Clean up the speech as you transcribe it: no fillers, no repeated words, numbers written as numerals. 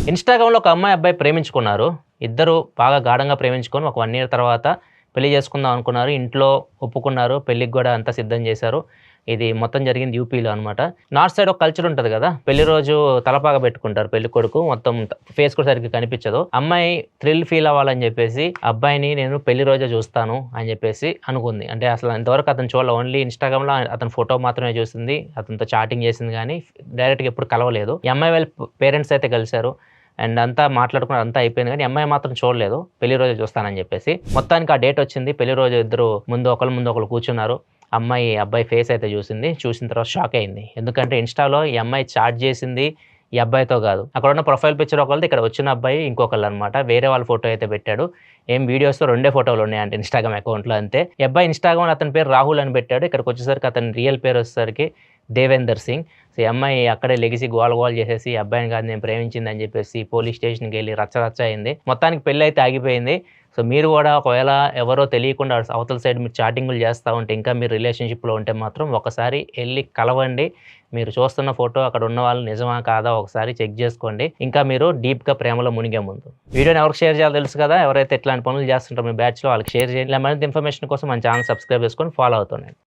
ఇన్‌స్టాగ్రామ్‌లో ఒక అమ్మాయి, అబ్బాయి ప్రేమించుకున్నారు. ఇద్దరు బాగా గాఢంగా ప్రేమించుకొని ఒక 1 ఇయర్ తర్వాత పెళ్లి చేసుకుందాం అనుకున్నారు. ఇంట్లో ఒప్పుకున్నారు. పెళ్ళికి గూడా అంతా సిద్ధం చేశారు. ఇది మొత్తం జరిగింది యూపీలో అనమాట. నార్త్ సైడ్ ఒక కల్చర్ ఉంటది గదా! పెళ్లి రోజు తలపాగా పెట్టుకుంటారు పెళ్ళికొడుకు. మొత్తం ఫేస్ కూడా సరిగ్గా కనిపించదు. అమ్మాయి థ్రిల్ ఫీల్ అవ్వాలని జెప్పేసి అబ్బాయిని నేను పెళ్లి రోజే చూస్తాను అని జెప్పేసి అనుకుంది. అంటే అసలు ఇంతవరకు అతను చూడలే. ఓన్లీ ఇన్‌స్టాగ్రామ్‌లో అతని ఫోటో మాత్రమే చూసింది. అతనితో చాటింగ్ చేసింది గానీ డైరెక్ట్‌గా ఎప్పుడు కలవలేదు. ఈ అమ్మాయి వాళ్ళ పేరెంట్స్ అయితే కలిసారు. అండ్ అంతా మాట్లాడుకున్నారు. అంతా అయిపోయింది గానీ అమ్మాయి మాత్రం చూడలేదు. పెళ్లి రోజే చూస్తానని జెప్పేసి. మొత్తానికి ఆ డేట్ వచ్చింది. పెళ్లి రోజు ఇద్దరు ముందు ఒకళ్ళు కూర్చున్నారు. అమ్మాయి, అబ్బాయి ఫేస్ అయితే చూసింది. చూసిన తర్వాత షాక్ అయింది. ఎందుకంటే ఇన్‌స్టాలో ఈ అమ్మాయి చాట్ చేసింది ఈ అబ్బాయితో గాదు. అక్కడున్న ప్రొఫైల్ పిక్చర్ ఒకళ్ళది, ఇక్కడ వచ్చిన అబ్బాయి ఇంకొకళ్ళనమాట. వేరే వాళ్ళ ఫోటో అయితే పెట్టాడు. వీడియోస్‌లో 2 ఫోటోలు ఉన్నాయంట ఇన్‌స్టాగ్రామ్ అకౌంట్‌లో అంతే. ఈ అబ్బాయి ఇన్‌స్టాగ్రామ్‌లో అతని పేరు రాహుల్ అని పెట్టాడు. ఇక్కడికొచ్చేసరికి అతని రియల్ పేరు వచ్చేసరికి దేవేందర్ సింగ్. సో, ఈ అమ్మాయి అక్కడే లెగిసి గోల చేసేసి ఈ అబ్బాయిని కాదు నేను ప్రేమించిందని చెప్పేసి పోలీస్ స్టేషన్‌కెళ్ళి రచ్చ అయింది. మొత్తానికి పెళ్లయితే ఆగిపోయింది. సో, మీరు గూడా ఒకవేళ ఎవరో తెలియకుండా అవతల సైడ్ మీరు చాటింగులు చేస్తా ఉంటే, ఇంకా మీరు రిలేషన్‌షిప్‌లో ఉంటే మాత్రం ఒకసారి ఎళ్లి కలవండి. మీరు చూస్తున్న ఫోటో అక్కడ ఉన్న వాళ్ళు నిజమా కాదా ఒకసారి చెక్ చేసుకోండి. ఇంకా మీరు డీప్‌గా ప్రేమలో మునిగే ముందు. వీడియోని ఎవరికి షేర్ చేయాలో తెలుసు కదా! ఎవరైతే ఇట్లాంటి పనులు చేస్తుంటారో మీ బ్యాచ్‌లో వాళ్ళకి షేర్ చేయండి. ఇలా మరింత ఇన్ఫర్మేషన్ కోసం మన ఛానల్ సబ్స్క్రైబ్ చేసుకొని ఫాలో అవుతుండండి.